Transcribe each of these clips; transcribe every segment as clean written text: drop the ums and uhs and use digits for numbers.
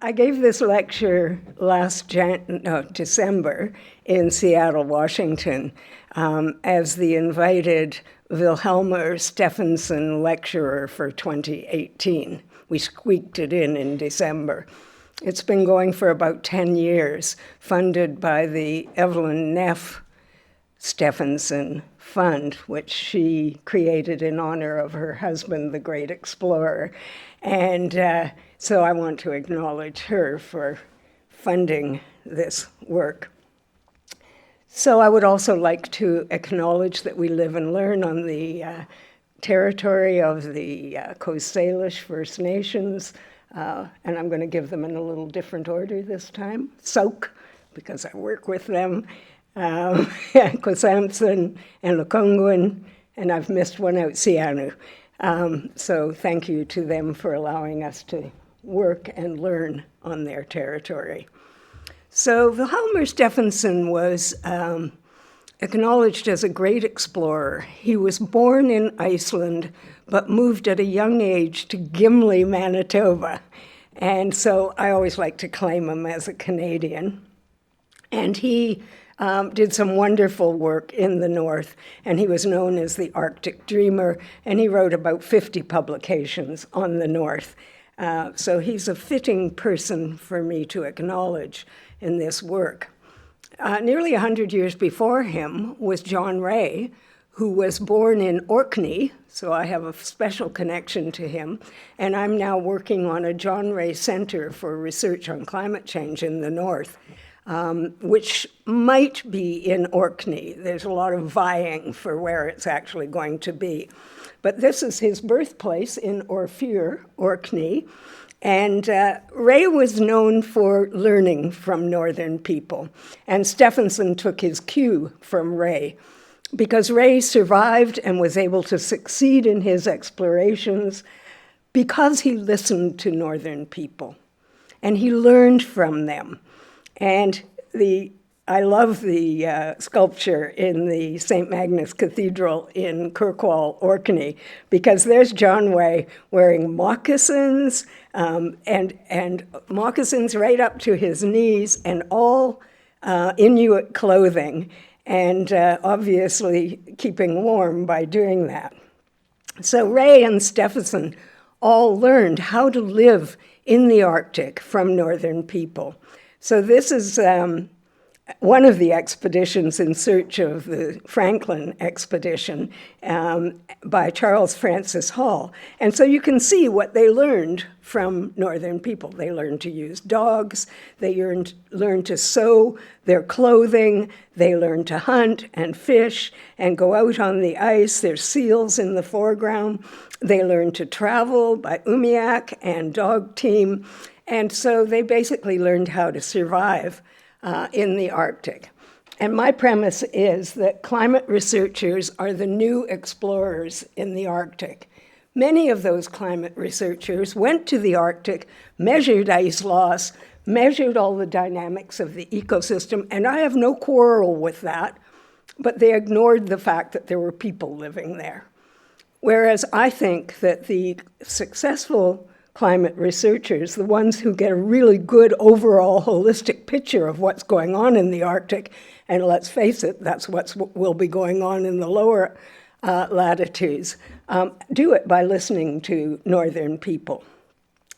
I gave this lecture last December in Seattle, Washington, as the invited Wilhelmer Stephenson lecturer for 2018. We squeaked it in December. It's been going for about 10 years, funded by the Evelyn Neff Stephenson Fund, which she created in honor of her husband, the great explorer. And so I want to acknowledge her for funding this work. So I would also like to acknowledge that we live and learn on the territory of the Coast Salish First Nations, and I'm going to give them in a little different order this time. Sauk, because I work with them, Kwasamson and Lokongwin, and I've missed one out, Sianu. So thank you to them for allowing us to work and learn on their territory. So Wilhelmer Stephenson was acknowledged as a great explorer. He was born in Iceland, but moved at a young age to Gimli, Manitoba. And so I always like to claim him as a Canadian. And he did some wonderful work in the North, and he was known as the Arctic Dreamer, and he wrote about 50 publications on the North. So he's a fitting person for me to acknowledge in this work. Nearly 100 years before him was John Ray, who was born in Orkney, so I have a special connection to him, and I'm now working on a John Ray Center for Research on Climate Change in the North, which might be in Orkney. There's a lot of vying for where it's actually going to be. But this is his birthplace in Orfeur, Orkney, and Ray was known for learning from Northern people, and Stephenson took his cue from Ray, because Ray survived and was able to succeed in his explorations because he listened to Northern people, and he learned from them. And I love the sculpture in the St. Magnus Cathedral in Kirkwall, Orkney, because there's John Ray wearing moccasins, and moccasins right up to his knees, and all Inuit clothing, and obviously keeping warm by doing that. So Ray and Stephenson all learned how to live in the Arctic from Northern people. So this is one of the expeditions in search of the Franklin expedition by Charles Francis Hall. And so you can see what they learned from Northern people. They learned to use dogs, they learned to sew their clothing, they learned to hunt and fish and go out on the ice. There's seals in the foreground. They learned to travel by umiak and dog team. And so they basically learned how to survive in the Arctic. And my premise is that climate researchers are the new explorers in the Arctic. Many of those climate researchers went to the Arctic, measured ice loss, measured all the dynamics of the ecosystem, and I have no quarrel with that, but they ignored the fact that there were people living there. Whereas I think that the successful climate researchers, the ones who get a really good overall holistic picture of what's going on in the Arctic, and let's face it, that's what will be going on in the lower latitudes, do it by listening to Northern people.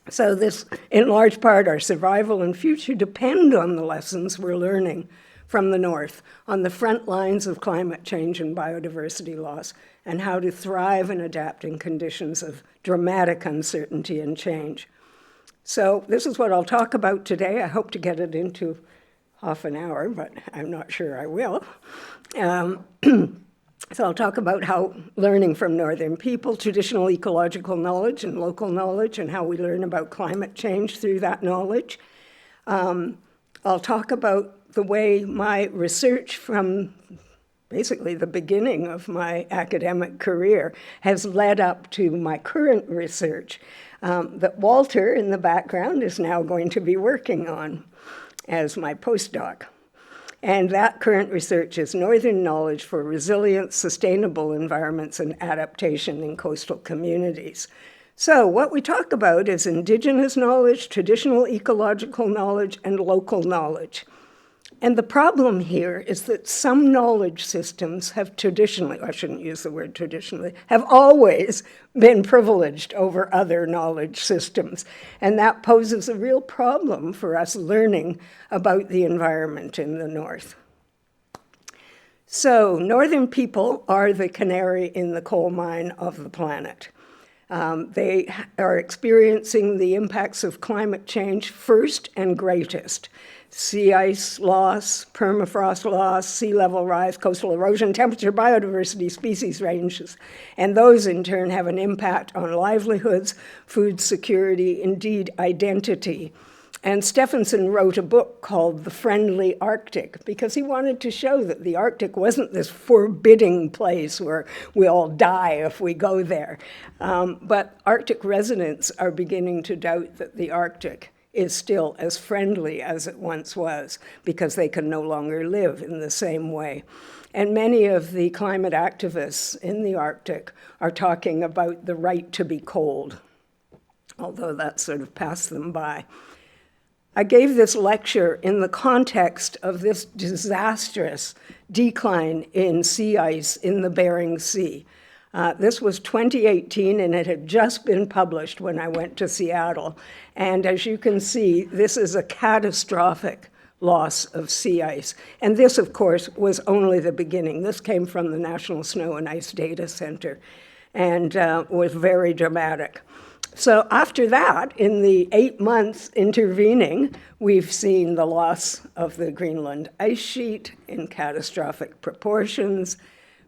So this, in large part, our survival and future depend on the lessons we're learning from the North on the front lines of climate change and biodiversity loss, and how to thrive and adapt in conditions of dramatic uncertainty and change. So this is what I'll talk about today. I hope to get it into half an hour, but I'm not sure I will. So I'll talk about how learning from Northern people, traditional ecological knowledge and local knowledge, and how we learn about climate change through that knowledge. I'll talk about the way my research from basically the beginning of my academic career has led up to my current research that Walter in the background is now going to be working on as my postdoc. And that current research is Northern knowledge for resilient, sustainable environments and adaptation in coastal communities. So what we talk about is indigenous knowledge, traditional ecological knowledge, and local knowledge. And the problem here is that some knowledge systems have traditionally, I shouldn't use the word traditionally, have always been privileged over other knowledge systems. And that poses a real problem for us learning about the environment in the North. So northern people are the canary in the coal mine of the planet. They are experiencing the impacts of climate change first and greatest. Sea ice loss, permafrost loss, sea level rise, coastal erosion, temperature, biodiversity, species ranges. And those in turn have an impact on livelihoods, food security, indeed identity. And Stephenson wrote a book called The Friendly Arctic because he wanted to show that the Arctic wasn't this forbidding place where we all die if we go there. But Arctic residents are beginning to doubt that the Arctic is still as friendly as it once was because they can no longer live in the same way. And many of the climate activists in the Arctic are talking about the right to be cold, although that sort of passed them by. I gave this lecture in the context of this disastrous decline in sea ice in the Bering Sea. This was 2018, and it had just been published when I went to Seattle. And as you can see, this is a catastrophic loss of sea ice. And this, of course, was only the beginning. This came from the National Snow and Ice Data Center and was very dramatic. So after that, in the 8 months intervening, we've seen the loss of the Greenland ice sheet in catastrophic proportions.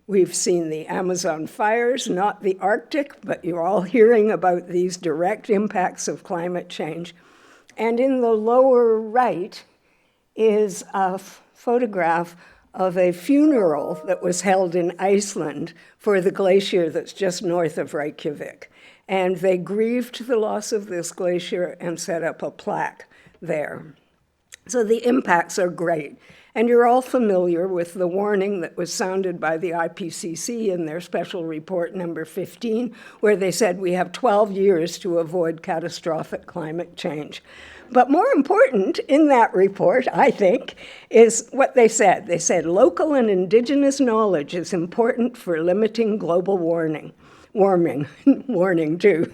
We've seen the Amazon fires, not the Arctic, but you're all hearing about these direct impacts of climate change. And in the lower right is a photograph of a funeral that was held in Iceland for the glacier that's just north of Reykjavik. And they grieved the loss of this glacier and set up a plaque there. So the impacts are great. And you're all familiar with the warning that was sounded by the IPCC in their special report number 15, where they said we have 12 years to avoid catastrophic climate change. But more important in that report, I think, is what they said. They said local and indigenous knowledge is important for limiting global warming too.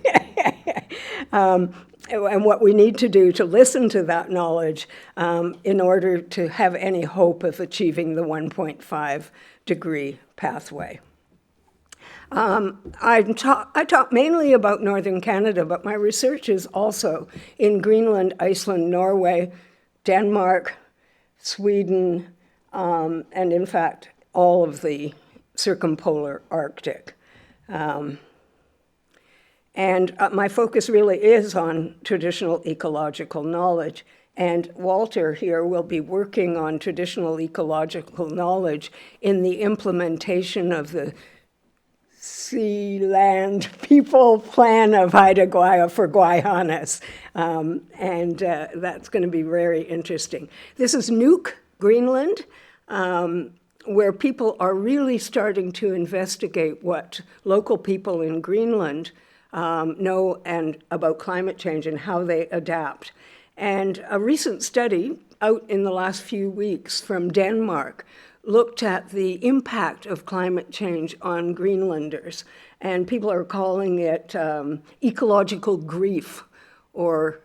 And what we need to do to listen to that knowledge in order to have any hope of achieving the 1.5 degree pathway. I talk mainly about northern Canada, but my research is also in Greenland, Iceland, Norway, Denmark, Sweden, and in fact, all of the circumpolar Arctic. And my focus really is on traditional ecological knowledge. And Walter here will be working on traditional ecological knowledge in the implementation of the Sea Land People Plan of Haida Gwaii for Guayhanas. And that's going to be very interesting. This is Nuuk, Greenland, where people are really starting to investigate what local people in Greenland know and about climate change and how they adapt. And a recent study out in the last few weeks from Denmark looked at the impact of climate change on Greenlanders. And people are calling it ecological grief or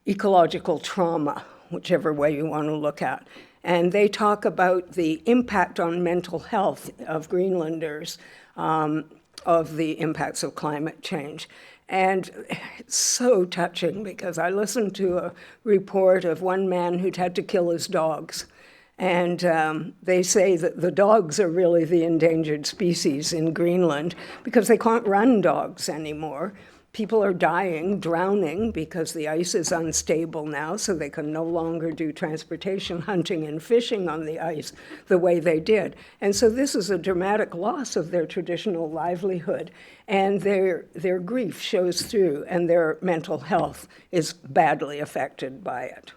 ecological trauma, whichever way you want to look at. And they talk about the impact on mental health of Greenlanders of the impacts of climate change. And it's so touching because I listened to a report of one man who'd had to kill his dogs. And they say that the dogs are really the endangered species in Greenland because they can't run dogs anymore. People are dying, drowning, because the ice is unstable now, so they can no longer do transportation, hunting, and fishing on the ice the way they did. And so this is a dramatic loss of their traditional livelihood, and their grief shows through, and their mental health is badly affected by it.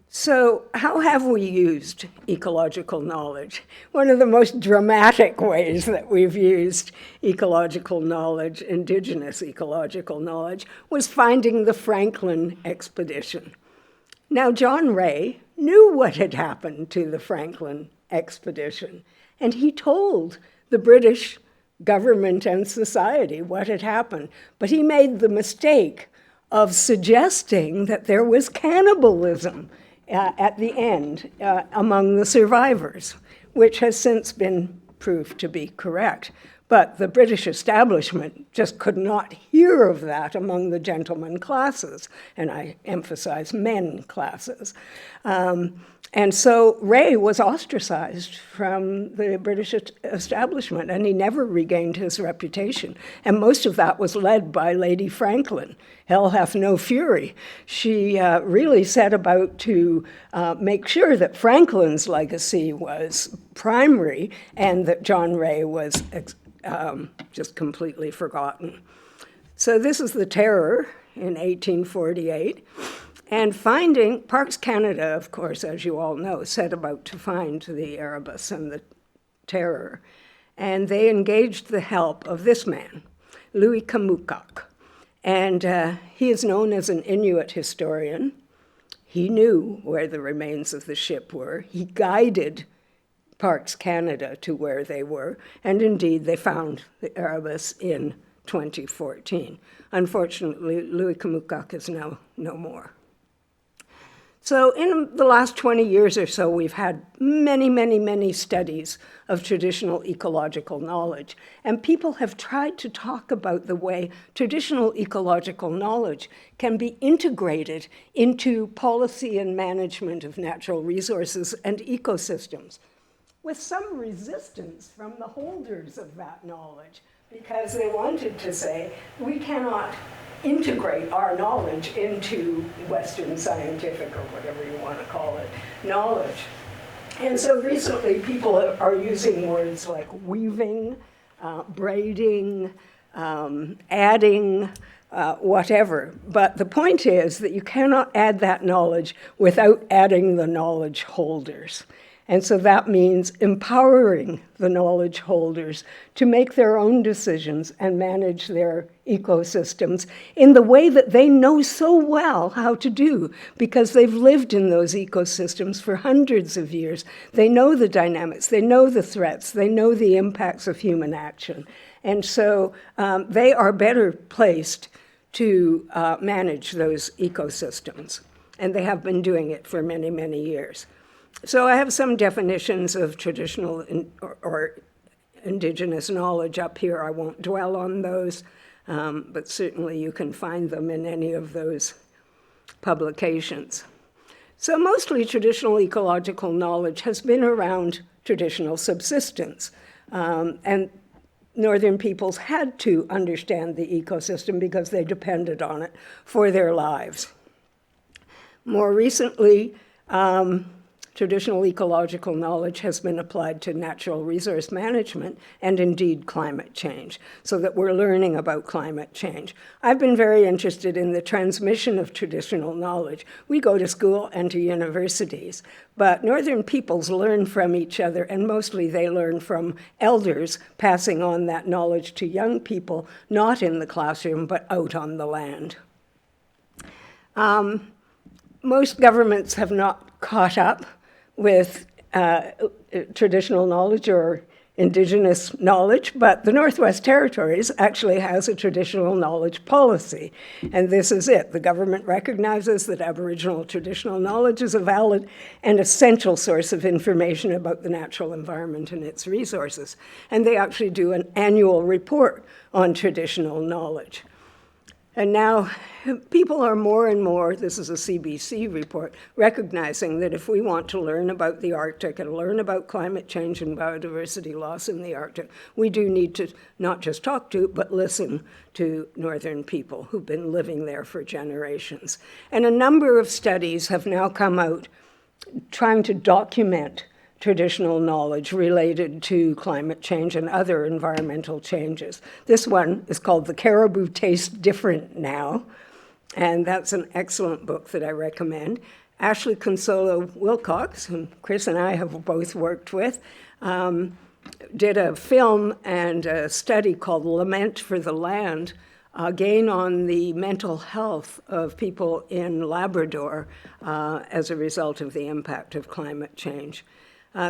So how have we used ecological knowledge? One of the most dramatic ways that we've used ecological knowledge, indigenous ecological knowledge, was finding the Franklin expedition. Now, John Ray knew what had happened to the Franklin expedition, and he told the British government and society what had happened, but he made the mistake of suggesting that there was cannibalism at the end among the survivors, which has since been proved to be correct. But the British establishment just could not hear of that among the gentleman classes, and I emphasize men classes. And so Ray was ostracized from the British establishment, and he never regained his reputation. And most of that was led by Lady Franklin. Hell hath no fury. She really set about to make sure that Franklin's legacy was primary and that John Ray was just completely forgotten. So this is the Terror in 1848. And finding, Parks Canada, of course, as you all know, set about to find the Erebus and the Terror. And they engaged the help of this man, Louis Kamukak. And he is known as an Inuit historian. He knew where the remains of the ship were. He guided Parks Canada to where they were. And indeed, they found the Erebus in 2014. Unfortunately, Louis Kamukak is now no more. So in the last 20 years or so, we've had many, many, many studies of traditional ecological knowledge. And people have tried to talk about the way traditional ecological knowledge can be integrated into policy and management of natural resources and ecosystems, with some resistance from the holders of that knowledge, because they wanted to say, we cannot integrate our knowledge into Western scientific, or whatever you want to call it, knowledge. And so recently people are using words like weaving, braiding, adding, whatever. But the point is that you cannot add that knowledge without adding the knowledge holders. And so that means empowering the knowledge holders to make their own decisions and manage their ecosystems in the way that they know so well how to do, because they've lived in those ecosystems for hundreds of years. They know the dynamics, they know the threats, they know the impacts of human action. And so they are better placed to manage those ecosystems. And they have been doing it for many, many years. So I have some definitions of traditional or indigenous knowledge up here. I won't dwell on those, but certainly you can find them in any of those publications. So mostly traditional ecological knowledge has been around traditional subsistence. And northern peoples had to understand the ecosystem because they depended on it for their lives. More recently, traditional ecological knowledge has been applied to natural resource management and indeed climate change, so that we're learning about climate change. I've been very interested in the transmission of traditional knowledge. We go to school and to universities, but northern peoples learn from each other, and mostly they learn from elders passing on that knowledge to young people, not in the classroom, but out on the land. Most governments have not caught up with traditional knowledge or indigenous knowledge, but the Northwest Territories actually has a traditional knowledge policy, and this is it. The government recognizes that Aboriginal traditional knowledge is a valid and essential source of information about the natural environment and its resources, and they actually do an annual report on traditional knowledge. And now people are more and more, this is a CBC report, recognizing that if we want to learn about the Arctic and learn about climate change and biodiversity loss in the Arctic, we do need to not just talk to, but listen to northern people who've been living there for generations. And a number of studies have now come out trying to document traditional knowledge related to climate change and other environmental changes. This one is called The Caribou Taste Different Now, and that's an excellent book that I recommend. Ashley Consolo Wilcox, whom Chris and I have both worked with, did a film and a study called Lament for the Land, again on the mental health of people in Labrador as a result of the impact of climate change.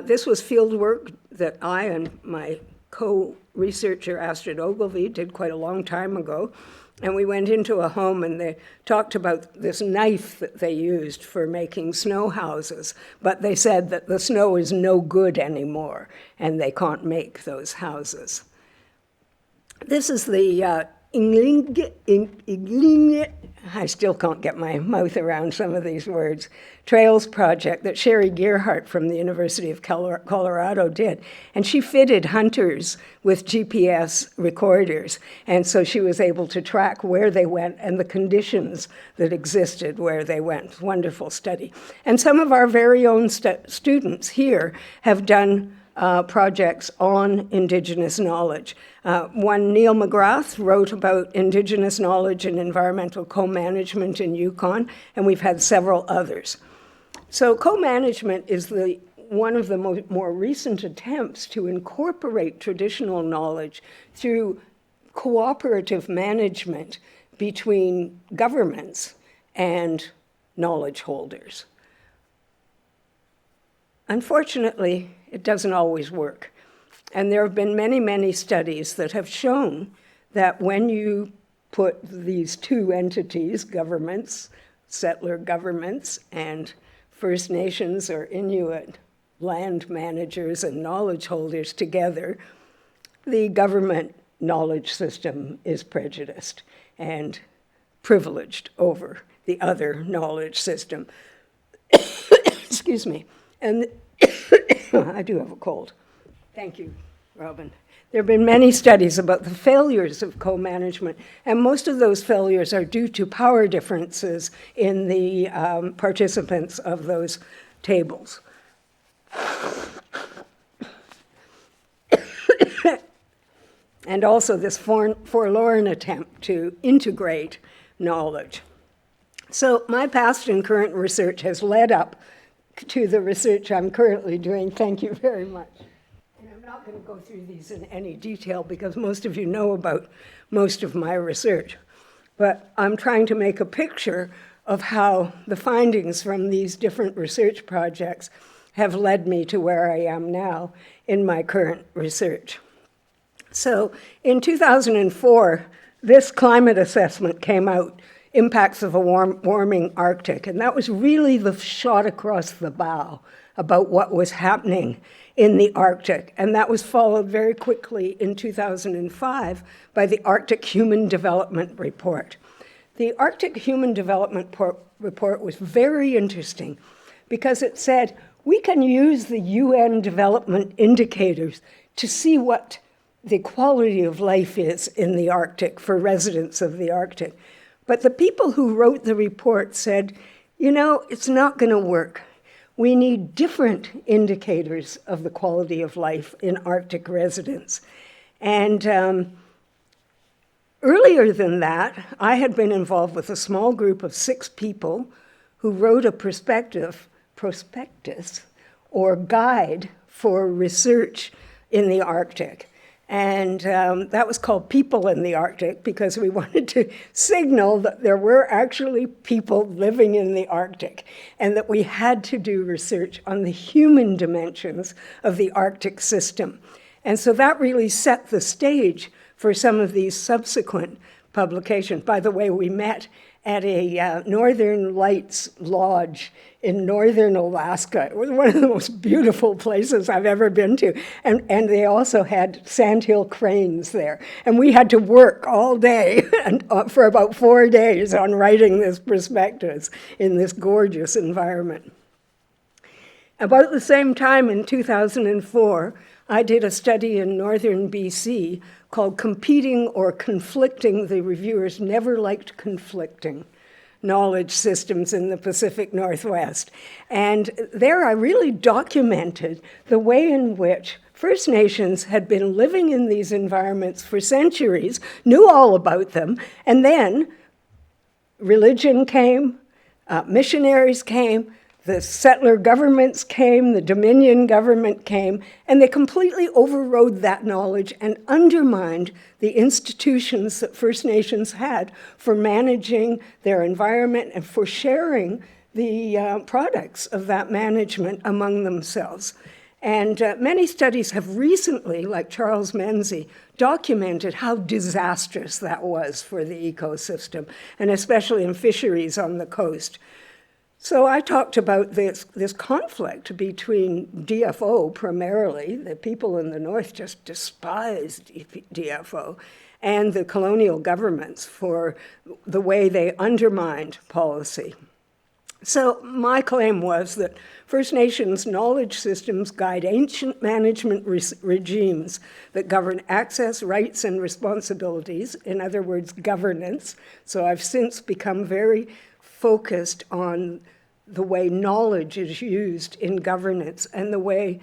This was field work that I and my co-researcher Astrid Ogilvie did quite a long time ago. And we went into a home and they talked about this knife that they used for making snow houses. But they said that the snow is no good anymore and they can't make those houses. This is the I still can't get my mouth around some of these words, Trails project that Sherry Gearhart from the University of Colorado did. And she fitted hunters with GPS recorders. And so she was able to track where they went and the conditions that existed where they went. Wonderful study. And some of our very own students here have done projects on Indigenous knowledge. One, Neil McGrath, wrote about Indigenous knowledge and environmental co-management in Yukon, and we've had several others. So co-management is one of the more recent attempts to incorporate traditional knowledge through cooperative management between governments and knowledge holders. Unfortunately, it doesn't always work. And there have been many, many studies that have shown that when you put these two entities, governments, settler governments, and First Nations or Inuit land managers and knowledge holders together, the government knowledge system is prejudiced and privileged over the other knowledge system. Excuse me. And I do have a cold. Thank you, Robin. There have been many studies about the failures of co-management, and most of those failures are due to power differences in the participants of those tables. And also this forlorn attempt to integrate knowledge. So my past and current research has led up to the research I'm currently doing. Thank you very much. And I'm not going to go through these in any detail because most of you know about most of my research. But I'm trying to make a picture of how the findings from these different research projects have led me to where I am now in my current research. So in 2004, this climate assessment came out, Impacts of a Warming Arctic, and that was really the shot across the bow about what was happening in the Arctic. And that was followed very quickly in 2005 by the Arctic Human Development Report. The Arctic Human Development Report was very interesting because it said, we can use the UN development indicators to see what the quality of life is in the Arctic for residents of the Arctic. But the people who wrote the report said, you know, it's not going to work. We need different indicators of the quality of life in Arctic residents. And earlier than that, I had been involved with a small group of 6 people who wrote a prospectus or guide for research in the Arctic. And that was called People in the Arctic because we wanted to signal that there were actually people living in the Arctic and that we had to do research on the human dimensions of the Arctic system. And so that really set the stage for some of these subsequent publications. By the way, we met at a Northern Lights lodge in northern Alaska. It was one of the most beautiful places I've ever been to. And they also had sandhill cranes there. And we had to work all day and, for about 4 days on writing this prospectus in this gorgeous environment. About the same time in 2004, I did a study in northern BC called Competing or Conflicting, the reviewers never liked conflicting, knowledge systems in the Pacific Northwest. And there I really documented the way in which First Nations had been living in these environments for centuries, knew all about them, and then religion came, Missionaries came, the settler governments came, the Dominion government came, and they completely overrode that knowledge and undermined the institutions that First Nations had for managing their environment and for sharing the products of that management among themselves. And many studies have recently, like Charles Menzies, documented how disastrous that was for the ecosystem, and especially in fisheries on the coast. So I talked about this conflict between DFO primarily, the people in the north just despised DFO, and the colonial governments for the way they undermined policy. So my claim was that First Nations knowledge systems guide ancient management regimes that govern access, rights, and responsibilities, in other words, governance. So I've since become very focused on the way knowledge is used in governance and the way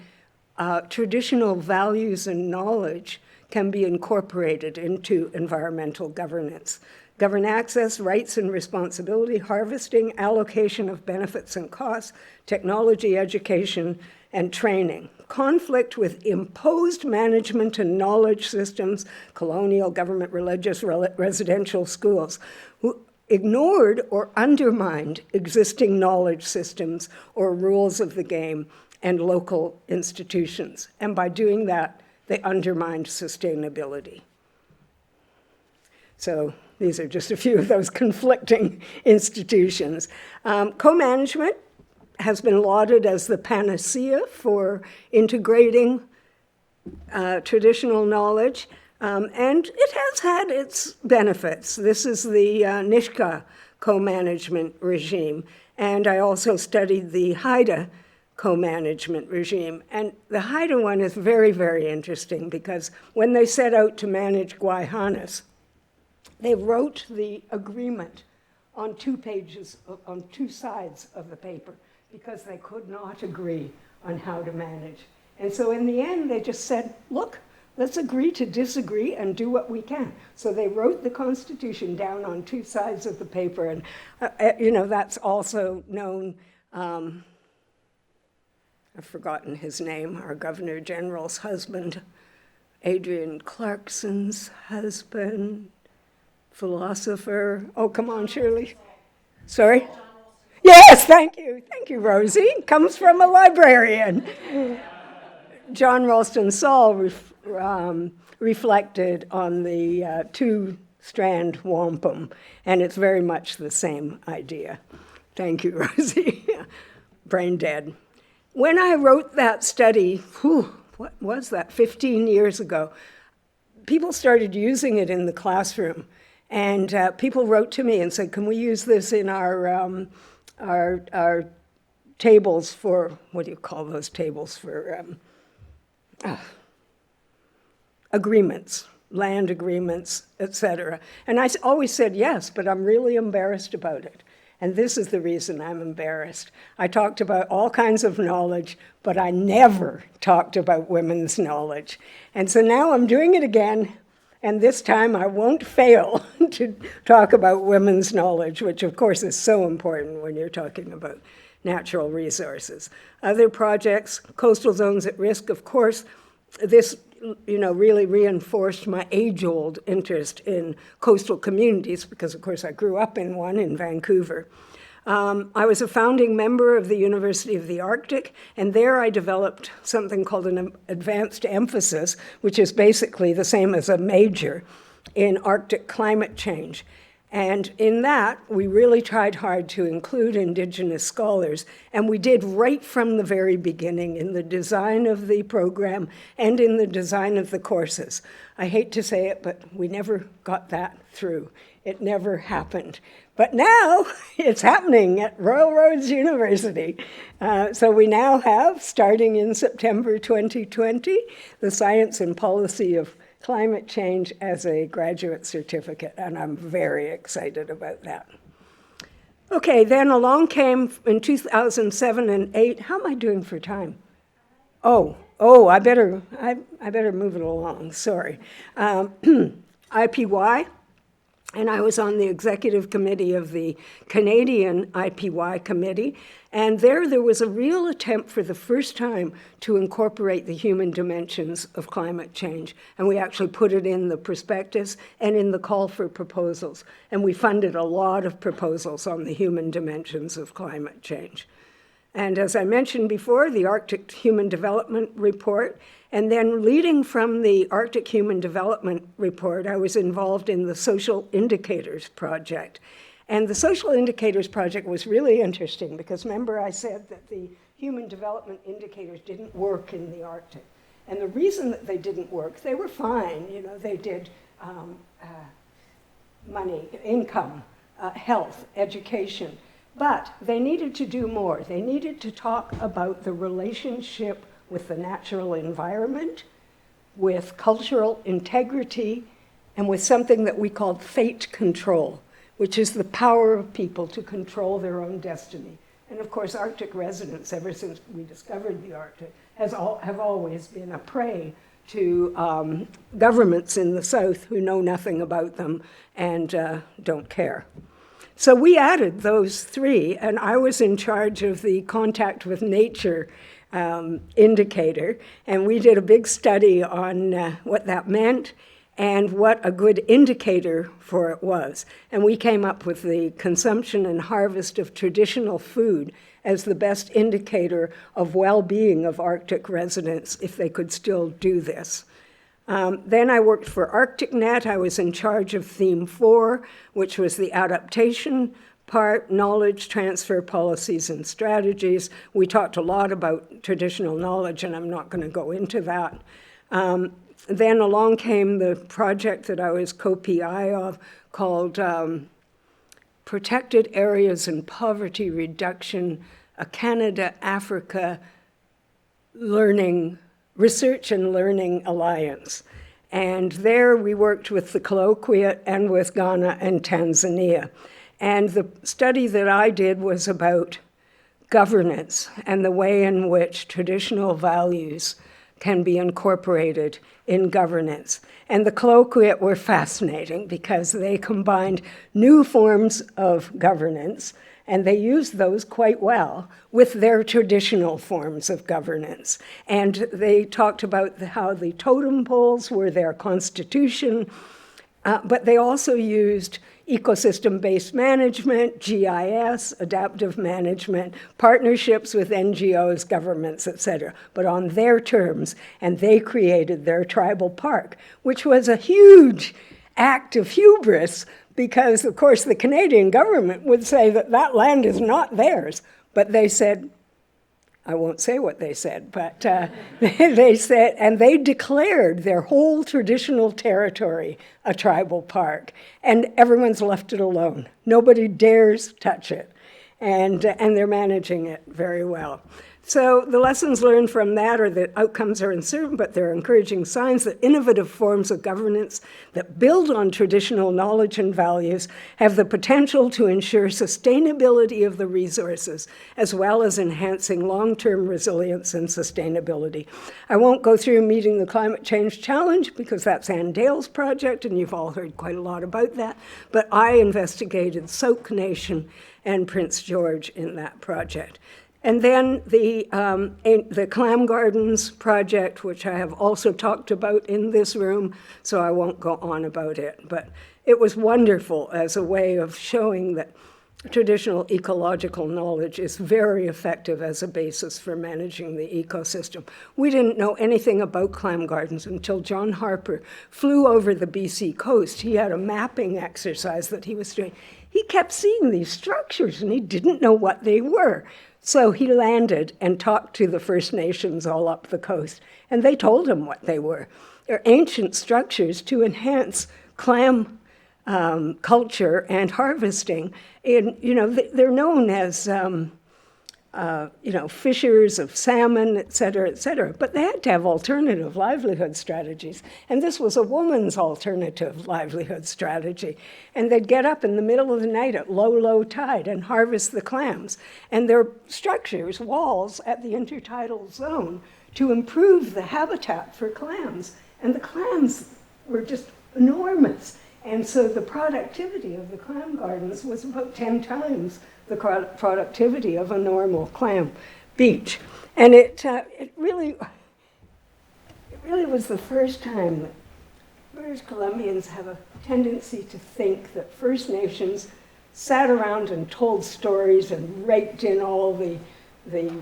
traditional values and knowledge can be incorporated into environmental governance. Govern access, rights and responsibility, harvesting, allocation of benefits and costs, technology, education, and training. Conflict with imposed management and knowledge systems, colonial, government, religious, residential schools, who ignored or undermined existing knowledge systems or rules of the game and local institutions. And by doing that, they undermined sustainability. So these are just a few of those conflicting institutions. Co-management has been lauded as the panacea for integrating traditional knowledge, and it has had its benefits. This is the Nishka co-management regime, and I also studied the Haida co-management regime. And the Haida one is very, very interesting because when they set out to manage Guayhanas, they wrote the agreement on 2 pages, on 2 sides of the paper, because they could not agree on how to manage. And so in the end, they just said, look, let's agree to disagree and do what we can. So they wrote the Constitution down on 2 sides of the paper. And, that's also known, I've forgotten his name, our Governor General's husband, Adrian Clarkson's husband, philosopher. Oh, come on, Shirley. Sorry? Yes, thank you. Thank you, Rosie. Comes from a librarian. John Ralston Saul reflected on the 2-strand wampum, and it's very much the same idea. Thank you, Rosie. Brain dead. When I wrote that study, what was that, 15 years ago, people started using it in the classroom. And people wrote to me and said, can we use this in our tables for, what do you call those tables for, agreements, land agreements, etc. And I always said yes, but I'm really embarrassed about it. And this is the reason I'm embarrassed. I talked about all kinds of knowledge, but I never talked about women's knowledge. And so now I'm doing it again. And this time I won't fail to talk about women's knowledge, which of course is so important when you're talking about natural resources. Other projects, coastal zones at risk, of course, this really reinforced my age-old interest in coastal communities because of course I grew up in one in Vancouver. I was a founding member of the University of the Arctic, and there I developed something called an advanced emphasis, which is basically the same as a major in Arctic climate change. And in that, we really tried hard to include Indigenous scholars, and we did right from the very beginning in the design of the program and in the design of the courses. I hate to say it, but we never got that through. It never happened. But now it's happening at Royal Roads University. So we now have, starting in September 2020, the Science and Policy of Climate Change as a graduate certificate, and I'm very excited about that. Okay, then along came in 2007 and 2008. How am I doing for time? Oh, I better move it along. Sorry. IPY. And I was on the executive committee of the Canadian IPY committee, and there was a real attempt for the first time to incorporate the human dimensions of climate change. And we actually put it in the prospectus and in the call for proposals. And we funded a lot of proposals on the human dimensions of climate change. And as I mentioned before, the Arctic Human Development Report, and then leading from the Arctic Human Development Report, I was involved in the Social Indicators Project. And the Social Indicators Project was really interesting because remember I said that the human development indicators didn't work in the Arctic. And the reason that they didn't work, they were fine, you know, they did money, income, health, education, but they needed to do more. They needed to talk about the relationship with the natural environment, with cultural integrity, and with something that we called fate control, which is the power of people to control their own destiny. And of course, Arctic residents, ever since we discovered the Arctic, have always been a prey to governments in the South who know nothing about them and don't care. So we added those three, and I was in charge of the contact with nature indicator, and we did a big study on what that meant and what a good indicator for it was. And we came up with the consumption and harvest of traditional food as the best indicator of well-being of Arctic residents if they could still do this. Then I worked for ArcticNet. I was in charge of Theme 4, which was the adaptation part, knowledge transfer policies and strategies. We talked a lot about traditional knowledge, and I'm not going to go into that. Then along came the project that I was co-PI of called Protected Areas and Poverty Reduction, a Canada-Africa Research and Learning Alliance. And there we worked with the colloquiate and with Ghana and Tanzania. And the study that I did was about governance and the way in which traditional values can be incorporated in governance. And the colloquiate were fascinating because they combined new forms of governance, and they used those quite well with their traditional forms of governance. And they talked about how the totem poles were their constitution, but they also used ecosystem-based management, GIS, adaptive management, partnerships with NGOs, governments, et cetera, but on their terms, and they created their tribal park, which was a huge act of hubris because, of course, the Canadian government would say that that land is not theirs, but they said, I won't say what they said, but they said, and they declared their whole traditional territory a tribal park, and everyone's left it alone. Nobody dares touch it, and they're managing it very well. So the lessons learned from that are that outcomes are uncertain, but there are encouraging signs that innovative forms of governance that build on traditional knowledge and values have the potential to ensure sustainability of the resources, as well as enhancing long-term resilience and sustainability. I won't go through meeting the climate change challenge because that's Ann Dale's project, and you've all heard quite a lot about that, but I investigated Sauk Nation and Prince George in that project. And then the Clam Gardens project, which I have also talked about in this room, so I won't go on about it. But it was wonderful as a way of showing that traditional ecological knowledge is very effective as a basis for managing the ecosystem. We didn't know anything about clam gardens until John Harper flew over the BC coast. He had a mapping exercise that he was doing. He kept seeing these structures, and he didn't know what they were. So he landed and talked to the First Nations all up the coast, and they told him what they were. They're ancient structures to enhance clam culture and harvesting. They're known as fishers of salmon, et cetera, but they had to have alternative livelihood strategies. And this was a woman's alternative livelihood strategy. And they'd get up in the middle of the night at low tide and harvest the clams. And there are structures, walls at the intertidal zone to improve the habitat for clams. And the clams were just enormous. And so the productivity of the clam gardens was about 10 times the productivity of a normal clam beach. And it really was the first time that British Columbians have a tendency to think that First Nations sat around and told stories and raked in all the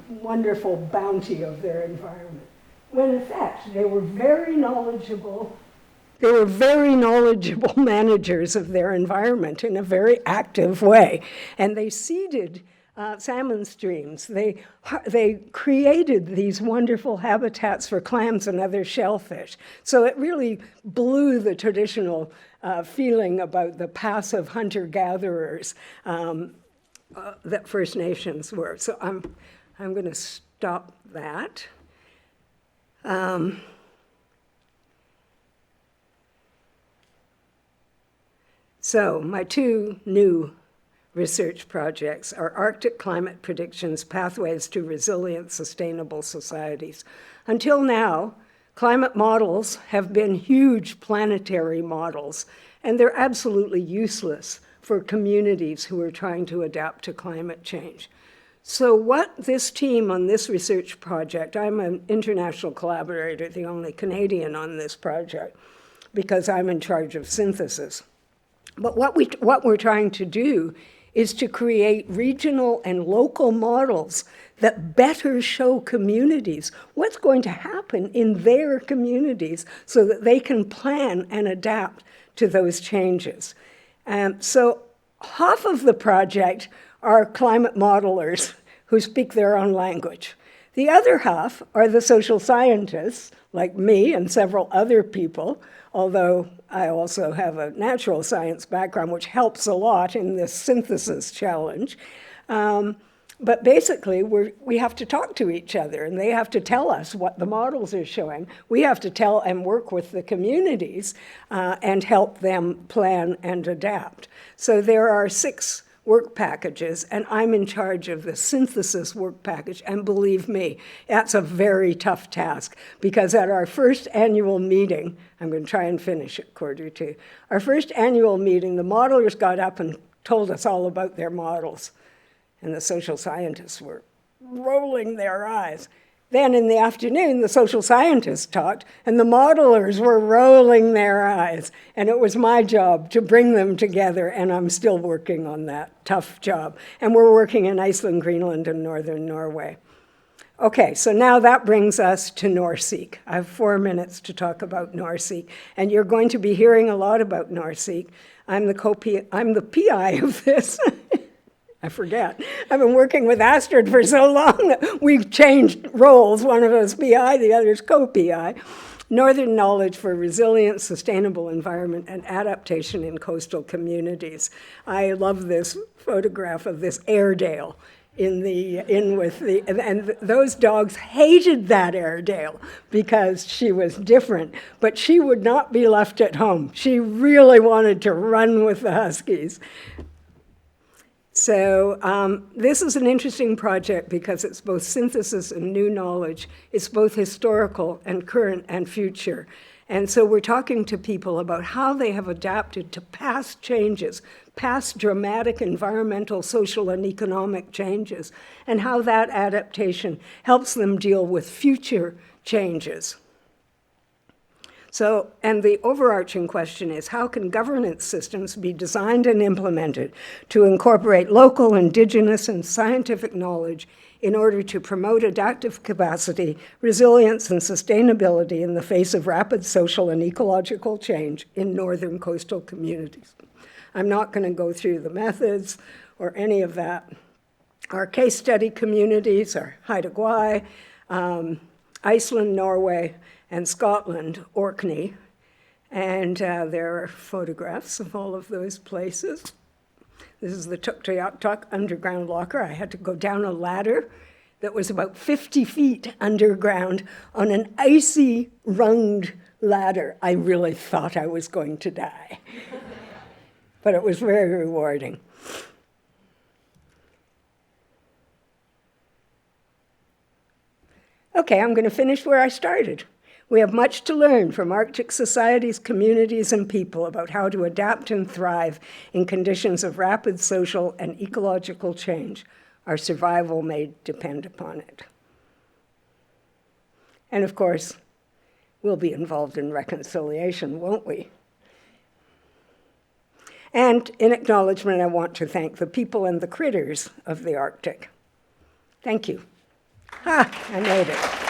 wonderful bounty of their environment, when in fact they were very knowledgeable. They were very knowledgeable managers of their environment in a very active way, and they seeded salmon streams. They created these wonderful habitats for clams and other shellfish. So it really blew the traditional feeling about the passive hunter-gatherers that First Nations were. So I'm going to stop that. So my two new research projects are Arctic Climate Predictions, Pathways to Resilient Sustainable Societies. Until now, climate models have been huge planetary models, and they're absolutely useless for communities who are trying to adapt to climate change. So what this team on this research project, I'm an international collaborator, the only Canadian on this project, because I'm in charge of synthesis. But what we're trying to do is to create regional and local models that better show communities what's going to happen in their communities so that they can plan and adapt to those changes. So half of the project are climate modelers who speak their own language. The other half are the social scientists, like me and several other people, although I also have a natural science background, which helps a lot in this synthesis challenge. But basically, we have to talk to each other, and they have to tell us what the models are showing. We have to tell and work with the communities and help them plan and adapt. So there are 6 work packages, and I'm in charge of the synthesis work package. And believe me, that's a very tough task, because at our first annual meeting, I'm going to try and finish at 1:45. Our first annual meeting, the modelers got up and told us all about their models, and the social scientists were rolling their eyes. Then in the afternoon, the social scientists talked, and the modelers were rolling their eyes. And it was my job to bring them together, and I'm still working on that tough job. And we're working in Iceland, Greenland, and northern Norway. Okay, so now that brings us to Noorseek. I have 4 minutes to talk about Noorseek, and you're going to be hearing a lot about Noorseek. I'm the PI of this. I forget. I've been working with Astrid for so long that we've changed roles. One of us PI, the other's co-PI. Northern Knowledge for Resilient, Sustainable Environment and Adaptation in Coastal Communities. I love this photograph of this Airedale and those dogs hated that Airedale because she was different, but she would not be left at home. She really wanted to run with the Huskies. So this is an interesting project because it's both synthesis and new knowledge. It's both historical and current and future. And so we're talking to people about how they have adapted to past changes, past dramatic environmental, social, and economic changes, and how that adaptation helps them deal with future changes. So, and the overarching question is, how can governance systems be designed and implemented to incorporate local, indigenous, and scientific knowledge in order to promote adaptive capacity, resilience, and sustainability in the face of rapid social and ecological change in northern coastal communities? I'm not going to go through the methods or any of that. Our case study communities are Haida Gwaii, Iceland, Norway, and Scotland, Orkney, and there are photographs of all of those places. This is the Tuktoyaktuk underground locker. I had to go down a ladder that was about 50 feet underground on an icy runged ladder. I really thought I was going to die, but it was very rewarding. Okay, I'm going to finish where I started. We have much to learn from Arctic societies, communities, and people about how to adapt and thrive in conditions of rapid social and ecological change. Our survival may depend upon it. And of course, we'll be involved in reconciliation, won't we? And in acknowledgement, I want to thank the people and the critters of the Arctic. Thank you. I made it.